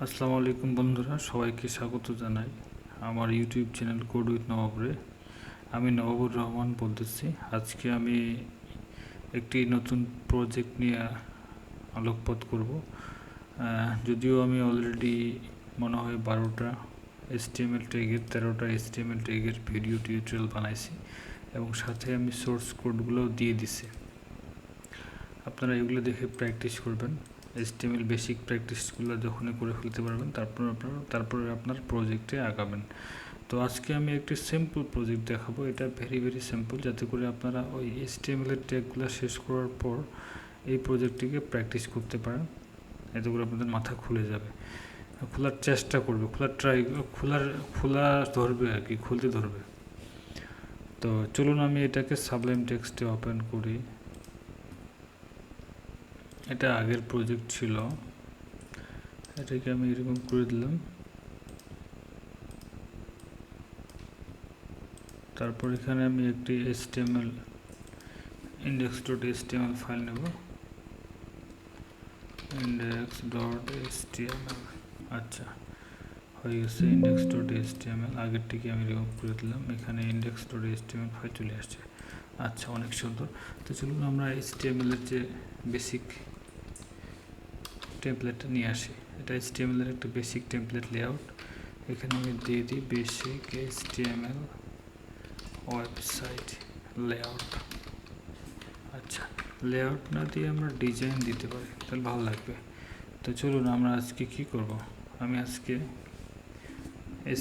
আসসালামু আলাইকুম বন্ধুরা, সবাইকে স্বাগত জানাই আমার ইউটিউব চ্যানেল কোড উইথ নবাবরে। আমি নবাবুর রহমান বলতেছি। আজকে আমি একটি নতুন প্রজেক্ট নিয়ে আলোকপাত করব। যদিও আমি অলরেডি মনে হয় 12টা HTML ট্যাগের 13টা HTML ট্যাগের ভিডিও টিউটোরিয়াল বানাইছি এবং সাথে আমি সোর্স কোডগুলোও দিয়ে দিছি। আপনারা এগুলো দেখে প্র্যাকটিস করবেন। HTML বেসিক প্র্যাকটিসগুলো যখনই করে ফেলতে পারবেন তারপরে আপনার প্রজেক্টে আগাবেন। তো আজকে আমি একটি সিম্পল প্রজেক্ট দেখাবো। এটা ভেরি সিম্পল, যাতে করে আপনারা ওই HTML এর ট্যাগগুলো শেষ করার পর এই প্রজেক্টটিকে প্র্যাকটিস করতে পারেন। এতে করে আপনাদের মাথা খুলে যাবে, খোলার চেষ্টা করবে, খোলা ধরবে আর কি, খুলতে ধরবে। তো চলুন আমি এটাকে সাবলাইম টেক্সটে ওপেন করি। এটা আগের প্রজেক্ট ছিল, এটাকে আমি এরকম করে দিলাম। তারপর এখানে আমি একটি HTML index.html ফাইল নেব। index.html আচ্ছা, হয়ে গেছে index.html। আগেরটিকে আমি রিমুভ করে দিলাম। এখানে index.html ফাইল চলে আসছে। আচ্ছা, অনেক সুন্দর। তো চলুন আমরা HTML এর যে বেসিক টেমপ্লেটটা নিয়ে আসি। এটা HTML এর একটা বেসিক টেমপ্লেট লেআউট। এখানে আমি দিয়ে দিই বেসিক HTML ওয়েবসাইট লেআউট। আচ্ছা, লেআউট না দিয়ে আমরা ডিজাইন দিতে পারি, তাহলে ভালো লাগবে। তো চলুন আমরা আজকে কি করব, আমি আজকে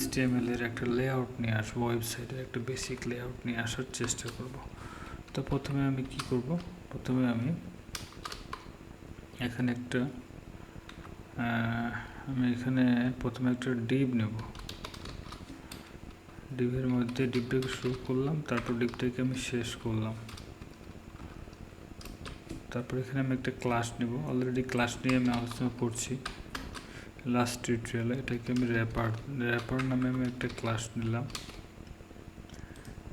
HTML এর একটা লেআউট নিয়ে আসবো, ওয়েবসাইটের একটা বেসিক লেআউট নিয়ে আসার চেষ্টা করব। তো প্রথমে আমি কি করব, প্রথমে আমি এখানে একটা ডিভ নেব। ডিভের মধ্যে ডিভটাকে শুরু করলাম, তারপর ডিভটাকে আমি শেষ করলাম। তারপর এখানে আমি একটা ক্লাস নেব। অলরেডি ক্লাস নিয়ে আমি আলোচনা করছি লাস্ট টিউটোরিয়ালে। এটাকে আমি র্যাপার নামে আমি একটা ক্লাস নিলাম।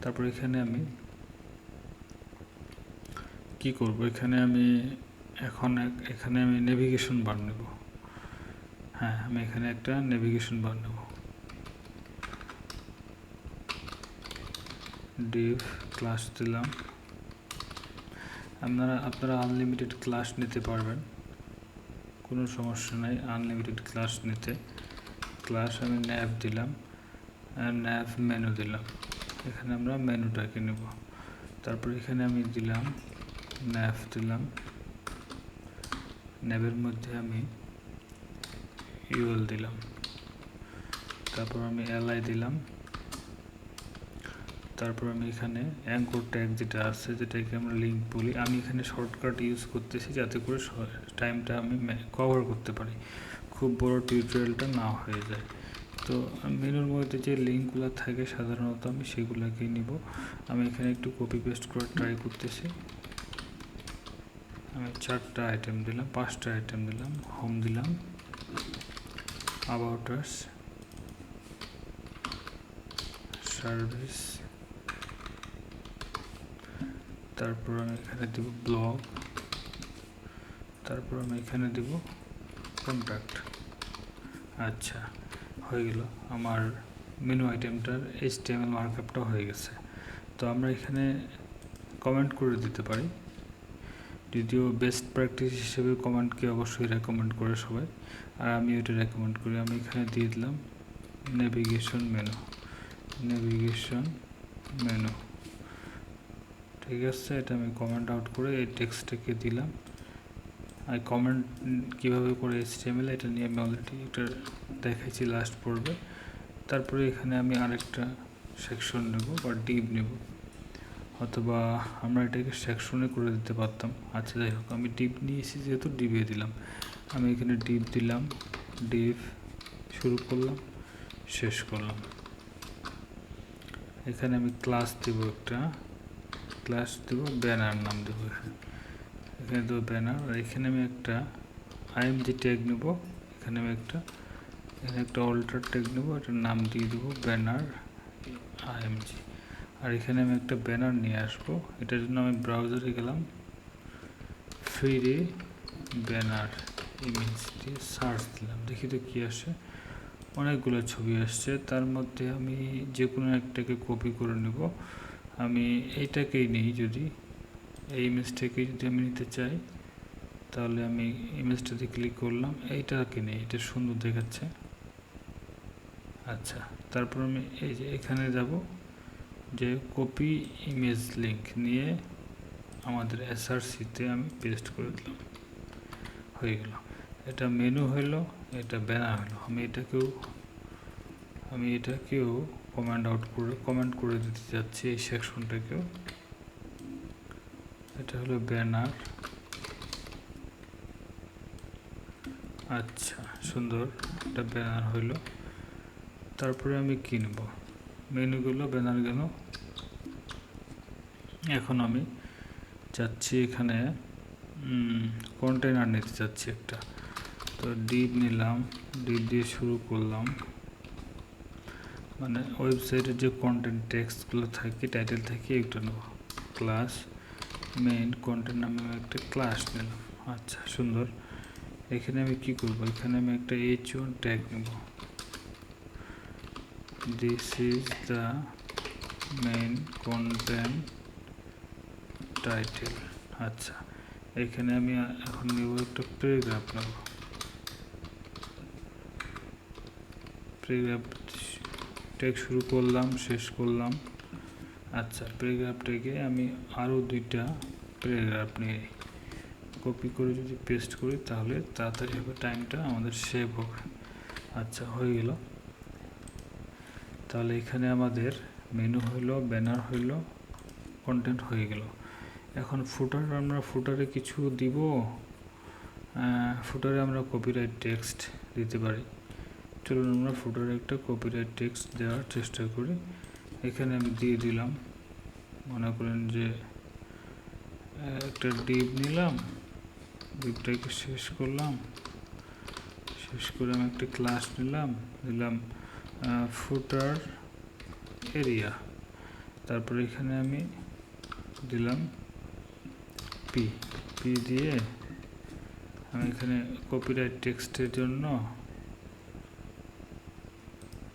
তারপর এখানে আমি কি করব, এখানে আমি নেভিগেশন বার নেব। হ্যাঁ, আমি এখানে একটা নেভিগেশন বার নেব। ডিভ ক্লাস দিলাম। আপনারা আনলিমিটেড ক্লাস নিতে পারবেন, কোনো সমস্যা নাই আনলিমিটেড ক্লাস নিতে। ক্লাস আমি ন্যাভ দিলাম, ন্যাভ মেনু দিলাম। এখানে আমরা মেনুটাকে নেব। তারপর এখানে আমি দিলাম ন্যাভ দিলাম। ন্যাভের মধ্যে আমি ইউএল দিলাম। তারপর আমি এলআই দিলাম। তারপর আমি এখানে অ্যাঙ্কর ট্যাগ যেটা আছে, যেটাকে আমরা লিঙ্ক বলি, আমি এখানে শর্টকাট ইউজ করতেছি যাতে করে টাইমটা আমি কভার করতে পারি, খুব বড় টিউটোরিয়ালটা না হয়ে যায়। তো মেনুর মধ্যে যে লিঙ্কগুলো থাকে সাধারণত আমি সেগুলোকে নিব। আমি এখানে একটু কপি পেস্ট করে ট্রাই করতেছি। আমি 4টা আইটেম দিলাম, 5টা আইটেম দিলাম। হোম দিলাম, অ্যাবাউট আস, সার্ভিস, তারপর আমি এখানে দেব ব্লগ, তারপর আমি এখানে দেব কন্ট্যাক্ট। আচ্ছা, হয়ে গেল আমার মেনু আইটেমটার HTML মার্কআপটা হয়ে গেছে। তো আমরা এখানে কমেন্ট করে দিতে পারি, যদিও বেস্ট প্র্যাকটিস হিসেবে কমেন্টকে অবশ্যই রেকমেন্ড করে সবাই, আর আমি এটা রেকমেন্ড করি। আমি এখানে দিয়ে দিলাম নেভিগেশন মেনু। ঠিক আছে, এটা আমি কমেন্ট আউট করে এই টেক্সটটাকে দিলাম। আর কমেন্ট কীভাবে করে HTML এটা নিয়ে আমি অলরেডি এটা দেখাইছি লাস্ট পর্বে। তারপরে এখানে আমি আরেকটা সেকশন নেব বা ডিভ নেব, অথবা আমরা এটাকে সেকশনে করে দিতে পারতাম। আচ্ছা, যাই হোক, আমি ডিভ নিয়েছি যেহেতু ডিভে দিলাম। আমি এখানে ডিভ দিলাম, ডিভ শুরু করলাম, শেষ করলাম। এখানে আমি ক্লাস দেব, একটা ক্লাস দেব, ব্যানার নাম দেবো। এখানে দেবো ব্যানার। আর এখানে আমি একটা IMG ট্যাগ নেব। এখানে একটা অল্টার ট্যাগ নেব, এটার নাম দিয়ে দেবো ব্যানার IMG। আর এখানে আমি একটা ব্যানার নিয়ে আসবো। এটার জন্য আমি ব্রাউজারে গেলাম, ফ্রি ব্যানার ইমেজ দিয়ে সার্চ দিলাম, দেখি তো কী আসে। অনেকগুলো ছবি আসছে, তার মধ্যে আমি যে কোনো একটাকে কপি করে নেব। আমি এইটাকেই নিই, যদি এই ইমেজটাকে যদি আমি নিতে চাই তাহলে আমি ইমেজটাতে ক্লিক করলাম, এইটাকে নিই, এটা সুন্দর দেখাচ্ছে। আচ্ছা, তারপর আমি এই যে এখানে যাব, যে কপি ইমেজ লিঙ্ক নিয়ে আমাদের এসআরসিতে আমি পেস্ট করে দিলাম, হয়ে গেল। এটা মেনু হলো, এটা ব্যানার হলো। আমি এটাকেও কমেন্ট করে দিতে যাচ্ছি, এই সেকশনটাকেও। এটা হলো ব্যানার। আচ্ছা, সুন্দর একটা ব্যানার হইল। তারপরে আমি কিনব মেনুগুলো, ব্যানার গেল। এখন আমি চাচ্ছি এখানে কন্টেনার নিতে চাচ্ছি একটা, তো ডিপ নিলাম, ডিপ দিয়ে শুরু করলাম। মানে ওয়েবসাইটের যে কন্টেন্ট টেক্সটগুলো থাকে, টাইটেল থাকে, একটা নেব। ক্লাস মেইন কন্টেন্ট নামে একটা ক্লাস নিলাম। আচ্ছা, সুন্দর। এখানে আমি কি করব, এখানে আমি একটা h1 ট্যাগ নেব। This is the main content title. আচ্ছা, এখানে আমি এখন নেব একটা প্যারাগ্রাফ নেব। প্যারাগ্রাফ ট্যাগ শুরু করলাম, শেষ করলাম। আচ্ছা, প্যারাগ্রাফটাকে আমি আরও দুইটা প্যারাগ্রাফ নিয়ে কপি করে যদি পেস্ট করি তাহলে তাড়াতাড়ি হবে, টাইমটা আমাদের সেভ হবে। আচ্ছা, হয়ে গেল। তাহলে এখানে আমাদের মেনু হইল, ব্যানার হইল, কন্টেন্ট হয়ে গেল। এখন আমরা ফুটারে কিছু দিব। ফুটারে আমরা কপিরাইট টেক্সট দিতে পারি। চলুন আমরা ফুটারে একটা কপিরাইট টেক্সট দেওয়ার চেষ্টা করি। এখানে আমি দিয়ে দিলাম, মনে করেন যে একটা ডিপ নিলাম, ডিপটাকে শেষ করলাম, শেষ করে আমি একটা ক্লাস দিলাম ফুটার এরিয়া। তারপরে এখানে আমি দিলাম পি দিয়ে আমি এখানে কপিরাইট টেক্সটের জন্য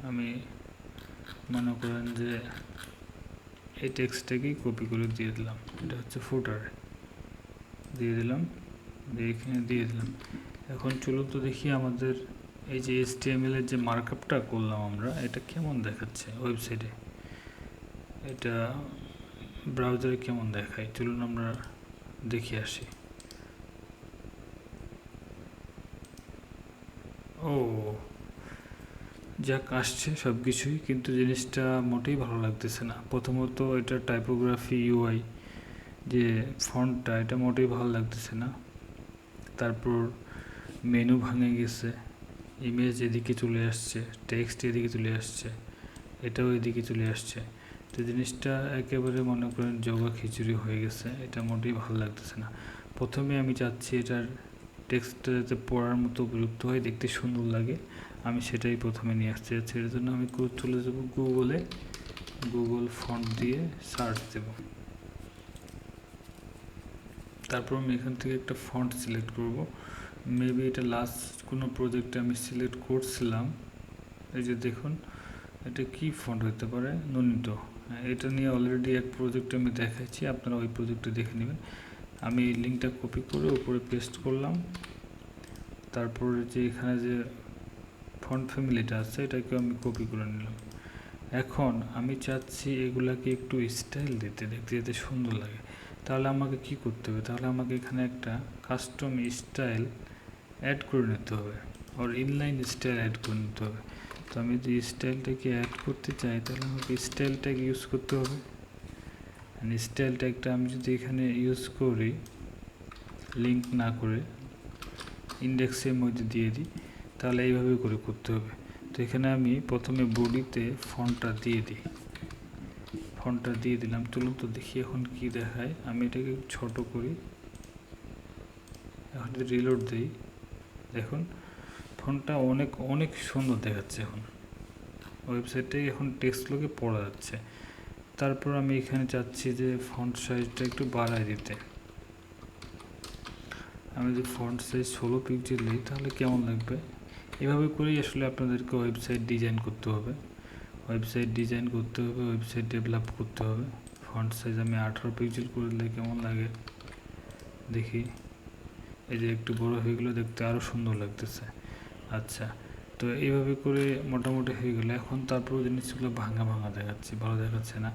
আমি মনে করেন যে এই টেক্সটটাকেই কপি করে দিয়ে দিলাম। এটা হচ্ছে ফুটার, দিয়ে দিলাম, দিয়ে এখানে দিয়ে দিলাম। এখন চলুন তো দেখি আমাদের এই যে HTML এর যে মার্কআপটা করলাম আমরা, এটা কেমন দেখাচ্ছে ওয়েবসাইটে, এটা ব্রাউজারে কেমন দেখায়। চলুন আমরা দেখে আসি। ও যাক, আসছে সব কিছুই, কিন্তু জিনিসটা মোটেই ভালো লাগতেছে না। প্রথমত এটা টাইপোগ্রাফি UI যে ফন্টটা, এটা মোটেই ভালো লাগতেছে না। তারপর মেনু ভাঙে গেছে, ইমেজ এদিকে চলে আসছে, টেক্সট এদিকে চলে আসছে, এটাও এদিকে চলে আসছে। তো জিনিসটা একেবারে মনে করেন জগা খিচুড়ি হয়ে গেছে, এটা মোটেই ভালো লাগতেছে না। প্রথমে আমি চাচ্ছি এটার টেক্সটটা যাতে পড়ার মতো উপযুক্ত হয়, দেখতে সুন্দর লাগে, আমি সেটাই প্রথমে নিয়ে আসতে যাচ্ছি। এর জন্য আমি চলে যাব গুগল ফন্ট দিয়ে সার্চ দেব। তারপর আমি এখান থেকে একটা ফন্ট সিলেক্ট করব। মেবি এটা লাস্ট কোনো প্রজেক্টে আমি সিলেক্ট করছিলাম। এই যে দেখুন, এটা কি ফন্ট হতে পারে, ননিটো। এটা নিয়ে অলরেডি এক প্রজেক্টে আমি দেখাচ্ছি, আপনারা ওই প্রজেক্টে দেখে নেবেন। আমি এই লিঙ্কটা কপি করে উপরে পেস্ট করলাম। তারপর যে এখানে যে ফন্ট ফ্যামিলিটা আছে, এটাকে আমি কপি করে নিলাম। এখন আমি চাচ্ছি এগুলাকে একটু স্টাইল দিতে, দেখতে যাতে সুন্দর লাগে। তাহলে আমাকে কি করতে হবে, তাহলে আমাকে এখানে একটা কাস্টম স্টাইল অ্যাড করে নিতে হবে, ওর ইনলাইন স্টাইল অ্যাড করে নিতে হবে। তো আমি যদি স্টাইলটাকে অ্যাড করতে চাই তাহলে আমাকে স্টাইল ট্যাগ ইউজ করতে হবে। স্টাইল ট্যাগটা আমি যদি এখানে ইউজ করি, লিঙ্ক না করে ইন্ডেক্সের মধ্যে দিয়ে দিই, তাহলে এইভাবে করে করতে হবে। তো এখানে আমি প্রথমে বডিতে ফন্টটা দিয়ে দিলাম। চলুন তো দেখি এখন কি দেখায়। আমি এটাকে ছোট করি, এখন যদি রিলোড দিই, দেখুন ফন্টটা অনেক অনেক সুন্দর দেখাচ্ছে। এখন ওয়েবসাইটে এখন টেক্সটগুলোকে পড়া যাচ্ছে। তারপর আমি এখানে চাচ্ছি যে ফন্ট সাইজটা একটু বাড়ায় দিতে। আমি যদি ফন্ট সাইজ 16 পিক্সেল দিই তাহলে কেমন লাগবে। এভাবে করেই আসলে আপনাদেরকে ওয়েবসাইট ডিজাইন করতে হবে, ওয়েবসাইট ডেভেলপ করতে হবে। ফন্ট সাইজ আমি 18 পিক্সেল করে দিলে কেমন লাগে দেখি। এই যে একটু বড় হয়ে গেলো, দেখতে আরও সুন্দর লাগতেছে। আচ্ছা, তো এইভাবে করে মোটামুটি হয়ে গেলো। এখন তারপর জিনিসগুলো ভাঙা দেখাচ্ছে, ভালো দেখাচ্ছে না।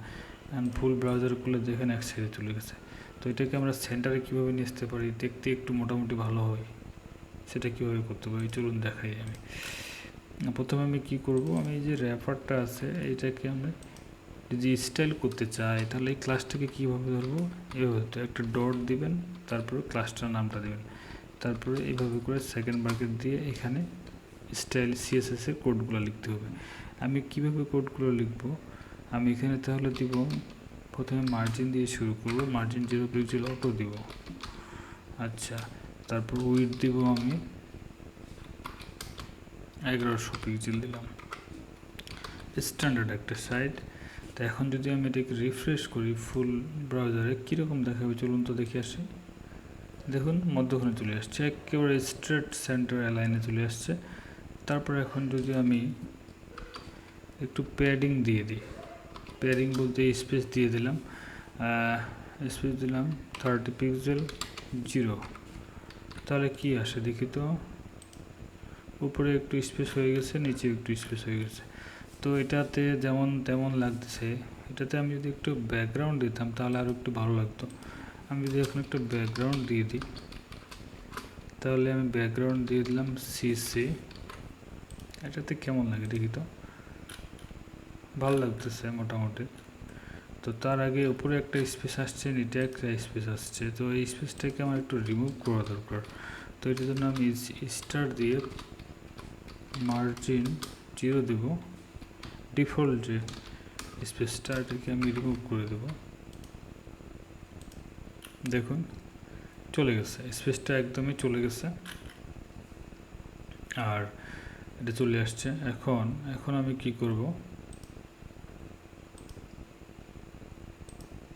ফুল ব্রাউজার খুলে দেখেন এক সাইডে চলে গেছে। তো এটাকে আমরা সেন্টারে কীভাবে নিয়ে আসতে পারি, দেখতে একটু মোটামুটি ভালো হয়, সেটা কীভাবে করতে পারি চলুন দেখাই। আমি প্রথমে আমি কি করব, আমি এই যে র্যাপারটা আছে এইটাকে আমি যদি স্টাইল করতে চাই তাহলে এই ক্লাসটাকে কীভাবে ধরবো, এভাবে তো একটা ডট দিবেন, তারপরে ক্লাসটার নামটা দেবেন, তারপরে এইভাবে করে সেকেন্ড ব্র্যাকেট দিয়ে এখানে স্টাইল সিএসএস এর কোডগুলো লিখতে হবে। আমি কিভাবে কোডগুলো লিখব, আমি এখানে তাহলে দিব, প্রথমে মার্জিন দিয়ে শুরু করব, মার্জিন 0 পিক্সেল অটো দিব। আচ্ছা, তারপর উইডথ দিব আমি 1100 পিক্সেল দিলাম, স্ট্যান্ডার্ড একটা সাইট। তো এখন যদি আমি এটাকে রিফ্রেশ করি ফুল ব্রাউজারে কীরকম দেখাবে চলুন তো দেখে আসি। দেখুন মধ্যখানে চলে আসছে, একেবারে স্ট্রেট সেন্টার অ্যালাইনে চলে আসছে। তারপর এখন যদি আমি একটু প্যাডিং দিয়ে দিই, প্যাডিং বলতে স্পেস দিয়ে দিলাম, স্পেস দিলাম 30 পিক্সেল 0, তাহলে কি আসে দেখি তো। উপরে একটু স্পেস হয়ে গেছে, নিচে একটু স্পেস হয়ে গেছে। তো এটাতে যেমন তেমন লাগতেছে, এটাতে আমি যদি একটু ব্যাকগ্রাউন্ড দিতাম তাহলে আরও একটু ভালো লাগতো। আমি যদি এখন একটু ব্যাকগ্রাউন্ড দিয়ে দিই, তাহলে আমি ব্যাকগ্রাউন্ড দিয়ে দিলাম সিসি। এটাতে কেমন লাগে দেখি তো, ভালো লাগতেছে মোটামুটি। তো তার আগে উপরে একটা স্পেস আসছে, নিচে একটা স্পেস আসছে, তো এই স্পেসটাকে আমার একটু রিমুভ করা দরকার। তো এটার জন্য আমি স্টার দিয়ে মার্জিন 0 দেব, ডিফল্ট যে স্পেসটা এটাকে আমি রিমুভ করে দেব। দেখুন চলে গেছে, স্পেসটা একদমই চলে গেছে আর এটা চলে আসছে। এখন আমি কি করব,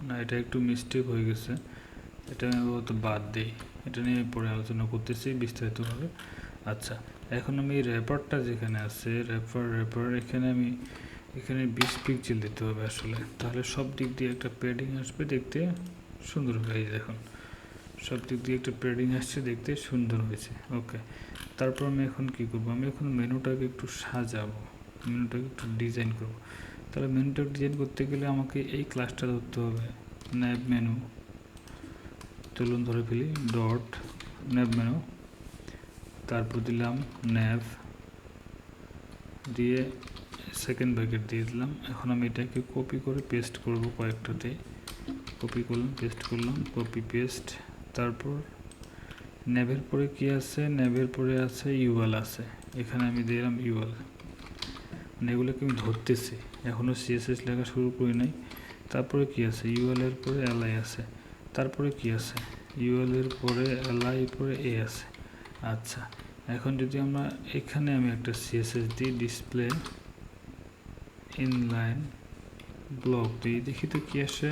না এটা একটু মিস্টেক হয়ে গেছে, এটা আমি হয়তো বাদ দিই, এটা নিয়ে পরে আলোচনা করতেছি বিস্তারিতভাবে। আচ্ছা, এখন আমি র্যাপারটা যেখানে আছে র্যাপার এখানে 20 পিক্সেল দিতে হবে আসলে, তাহলে সব দিক দিয়ে একটা প্যাডিং আসবে, দেখতে সুন্দর হয়ে। দেখুন সব দিক দিয়ে একটা প্যাডিং আসছে, দেখতে সুন্দর হয়েছে। ওকে, তারপর আমি এখন কি করব, আমি এখন মেনুটাকে একটু সাজাবো, মেনুটাকে একটু ডিজাইন করব। তাহলে মেনুটাকে ডিজাইন করতে গেলে আমাকে এই ক্লাসটা ধরতে হবে, ন্যাব মেনু। চলুন ধরে ফেলি, ডট ন্যাব মেনু, তারপর দিলাম ন্যাব দিয়ে সেকেন্ড ব্র্যাকেট দিয়ে দিলাম। এখন আমি এটাকে কপি করে পেস্ট করব, কয়েকটাতে কপি করলাম, পেস্ট করলাম, কপি পেস্ট। তারপর ন্যাবের পরে কি আছে, ন্যাবের পরে আছে ইউএল আছে, এখানে আমি দিলাম ইউএল। মানে এগুলোকে আমি ধরতেছি, এখনও সিএসএস লেখা শুরু করি নাই। তারপরে কি আছে, ইউএল এর পরে এলআই আছে, তারপরে কি আছে, ইউএল এর পরে এলআই পরে এ আছে। আচ্ছা, এখন যদি আমরা এখানে আমি একটা সিএসএস দিই, ডিসপ্লে ইনলাইন ব্লক দিই, দেখি তো কি আসে।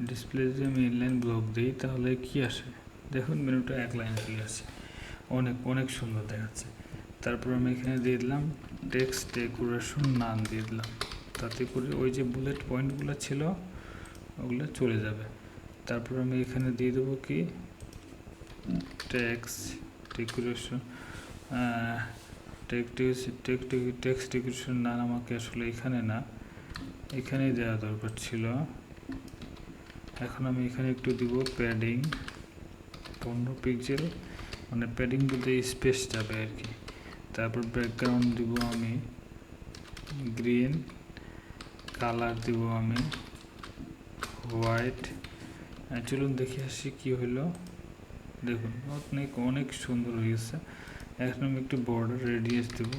ডিসপ্লে যদি আমি ইনলাইন ব্লক দিই তাহলে কি আসে, দেখুন মেনুটা এক লাইনে চলে আসছে, অনেক সুন্দর দেখাচ্ছে। তারপর আমি এখানে দিয়ে দিলাম টেক্সট ডেকোরেশন নাম দিয়ে দিলাম, তাতে করে ওই যে বুলেট পয়েন্টগুলো ছিল ওগুলো চলে যাবে। তারপর আমি এখানে দিয়ে দেবো কি টেক্সট ডেকোরেশন, টেক্সট ডেকোরেশন নাম আমাকে আসলে এখানে না, এখানেই দেওয়া দরকার ছিল। এখন আমি এখানে একটু দিব প্যাডিং 15 পিক্সেল, মানে প্যাডিং বলতে স্পেস যাবে আর কি। তারপর ব্যাকগ্রাউন্ড দিব আমি গ্রিন, কালার দিব আমি হোয়াইট। চলুন দেখে আসি কি হলো। দেখুন অনেক সুন্দর হয়ে গেছে। এখন আমি একটু বর্ডার রেডিয়াস দেব,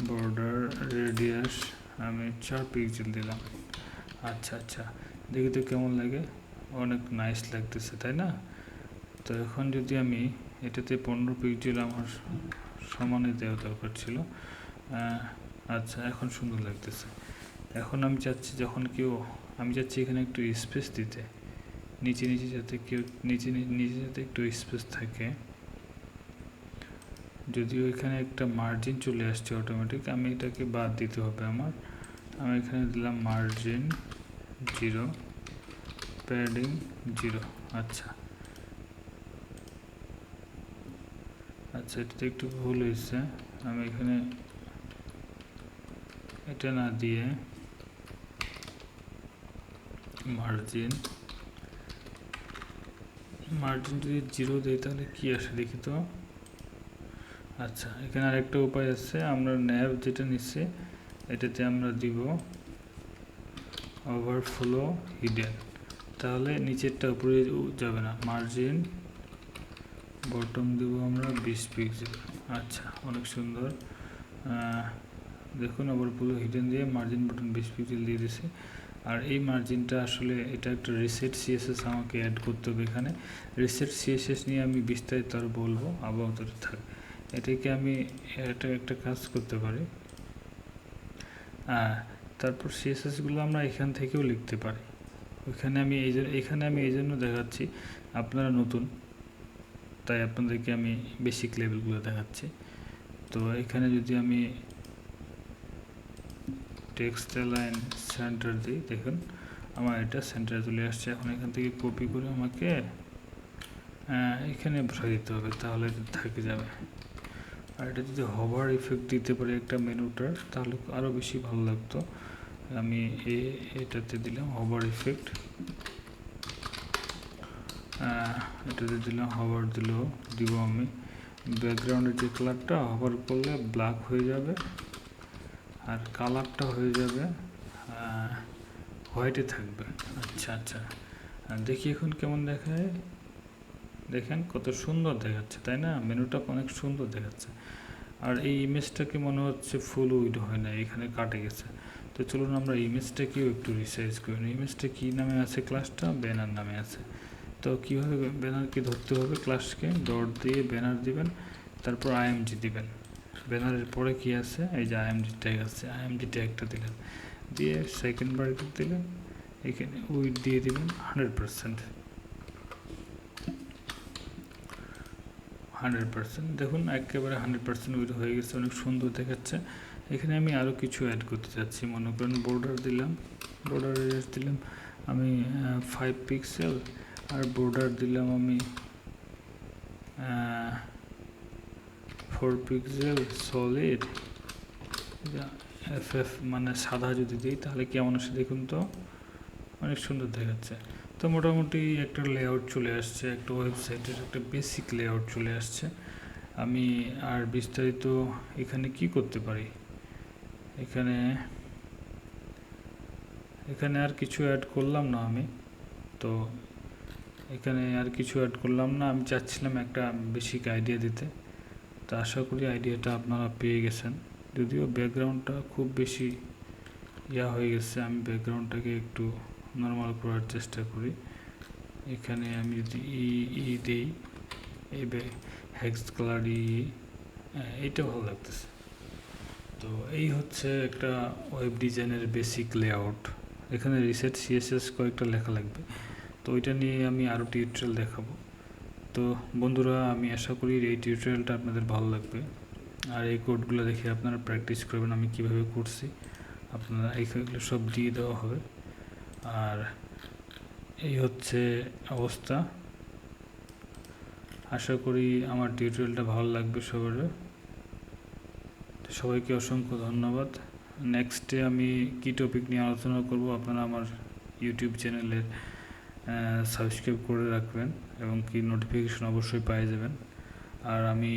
বর্ডার রেডিয়াস আমি 4 পিক্সেল দিলাম। আচ্ছা, দেখি তো কেমন লাগে, অনেক নাইস লাগতেছে তাই না। তো এখন যদি আমি এটাতে 15 পিক্সেল আমার সমানে দেওয়া দরকার ছিল। আচ্ছা, এখন সুন্দর লাগতেছে। এখন আমি চাচ্ছি যখন কেউ আমি চাচ্ছি এখানে একটু স্পেস দিতে, নিচে যাতে নিচে যাতে একটু স্পেস থাকে। যদিও এখানে একটা মার্জিন চলে আসছে অটোমেটিক, আমি এটাকে বাদ দিতে হবে আমার। আমি এখানে দিলাম মার্জিন 0, প্যাডিং 0। আচ্ছা, এটাতে একটু ভুল হয়েছে। আমি এখানে এটা না দিয়ে মার্জিন যদি 0 দেই তাহলে কি আসে দেখি তো। আচ্ছা, এখানে আরেকটা উপায় আছে, আমরা ন্যাভ যেটা নিচ্ছি এটাতে আমরা দিব ওভারফ্লো হিডেন, তাহলে নিচেরটা উপরে যাবে না। মার্জিন বটম দেব আমরা 20 পিক্সেল। আচ্ছা, অনেক সুন্দর। দেখুন ওভারফ্লো হিডেন দিয়ে মার্জিন বটন 20 পিক্সেল দিয়ে দিয়েছি। আর এই মার্জিনটা আসলে এটা একটা রিসেট সিএসএস আমাকে অ্যাড করতে হবে এখানে। রিসেট সিএসএস নিয়ে আমি বিস্তারিত আর বলবো, আপাতত থাক। এটাকে আমি একটা কাজ করতে পারি, তারপর সিএসএসগুলো আমরা এখান থেকেও লিখতে পারি। এখানে আমি এই জন্য দেখাচ্ছি, আপনারা নতুন তাই আপনাদেরকে আমি বেসিক লেভেলগুলো দেখাচ্ছি। তো এখানে যদি আমি টেক্সট লাইন সেন্টার দিই, দেখুন আমার এটা সেন্টারে চলে আসছে। এখন এখান থেকে কপি করে আমাকে এখানে বসাই দিতে হবে, তাহলে এটা থেকে যাবে। আর এটা যদি হভার ইফেক্ট দিতে পারি একটা মেনুটার, তাহলে আরও বেশি ভালো লাগতো। আমি এটাতে দিলাম হভার ইফেক্ট, এটাতে দিলাম হভার দিব আমি। ব্যাকগ্রাউন্ডের যে কালারটা হভার করলে ব্ল্যাক হয়ে যাবে, আর কালারটা হয়ে যাবে হোয়াইটে থাকবে। আচ্ছা, দেখি এখন কেমন দেখায়। দেখেন কত সুন্দর দেখাচ্ছে, তাই না? মেনুটা অনেক সুন্দর দেখাচ্ছে। আর এই ইমেজটাকে মনে হচ্ছে ফুল উইড হয় না, এখানে কাটে গেছে। তো চলুন আমরা ইমেজটাকেও একটু রিসাইজ করি। ইমেজটা কী নামে আছে? ক্লাসটা ব্যানার নামে আছে। তো কীভাবে ব্যানারকে ধরতে হবে? ক্লাসকে ডট দিয়ে ব্যানার দিবেন, তারপর আইএমজি দিবেন। ব্যানারের পরে কি আছে? এই যে আইএমজি ট্যাগ আছে, আইএমজি ট্যাগটা দিলেন, দিয়ে সেকেন্ড ব্র্যাকেট দিলেন, এখানে উইড দিয়ে দিবেন 100%। দেখুন একেবারে 100% উইড হয়ে গেছে, অনেক সুন্দর দেখাচ্ছে। এখানে আমি আরও কিছু অ্যাড করতে চাচ্ছি। মনে করেন বর্ডার দিলাম, বর্ডার রেঞ্জ দিলাম আমি 5 পিক্সেল, আর বর্ডার দিলাম আমি 4 পিক্সেল সলিড। FF মানে সাদা যদি দিই তাহলে কেমন আসে দেখুন তো, অনেক সুন্দর দেখাচ্ছে। তো মোটামুটি একটা লেআউট চলে আসছে, একটা ওয়েবসাইটের একটা বেসিক লেআউট চলে আসছে। আমি আর বিস্তারিত এখানে কি করতে পারি? এখানে আর কিছু অ্যাড করলাম না আমি, তো এখানে আর কিছু অ্যাড করলাম না। আমি চাচ্ছিলাম একটা বেসিক আইডিয়া দিতে, তো আশা করি আইডিয়াটা আপনারা পেয়ে গেছেন। যদিও ব্যাকগ্রাউন্ডটা খুব বেশি হয়ে গেছে, আমি ব্যাকগ্রাউন্ডটাকে একটু নর্মাল করার চেষ্টা করি। এখানে আমি যদি দিই, এই হেক্স কালার এইটা ভালো লাগতেছে। তো এই হচ্ছে একটা ওয়েব ডিজাইনের বেসিক লেআউট। এখানে রিসেট সিএসএস কয়েকটা লেখা লাগবে, তো ওইটা নিয়ে আমি আরও টিউটোরিয়াল দেখাবো। তো বন্ধুরা, আমি আশা করি এই টিউটোরিয়ালটা আপনাদের ভালো লাগবে, আর এই কোডগুলো দেখে আপনারা প্র্যাকটিস করবেন আমি কিভাবে করছি। আপনারা এইগুলো সব দিয়ে দেওয়া হবে। আর এই হচ্ছে অবস্থা। আশা করি আমার টিউটোরিয়ালটা ভালো লাগবে সবার। সবাইকে অসংখ্য ধন্যবাদ। নেক্সটে আমি কী টপিক নিয়ে আলোচনা করব আপনারা আমার ইউটিউব চ্যানেলের সাবস্ক্রাইব করে রাখবেন, এবং কি নোটিফিকেশন অবশ্যই পেয়ে যাবেন। আর আমি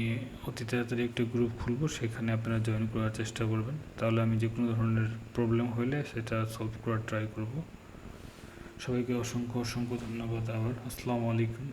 অতি তাড়াতাড়ি একটা গ্রুপ খুলব, সেখানে আপনারা জয়েন করার চেষ্টা করবেন, তাহলে আমি যে কোনো ধরনের প্রবলেম হলে সেটা সলভ করার ট্রাই করব। সবাইকে অসংখ্য ধন্যবাদ আবার। আসসালামু আলাইকুম।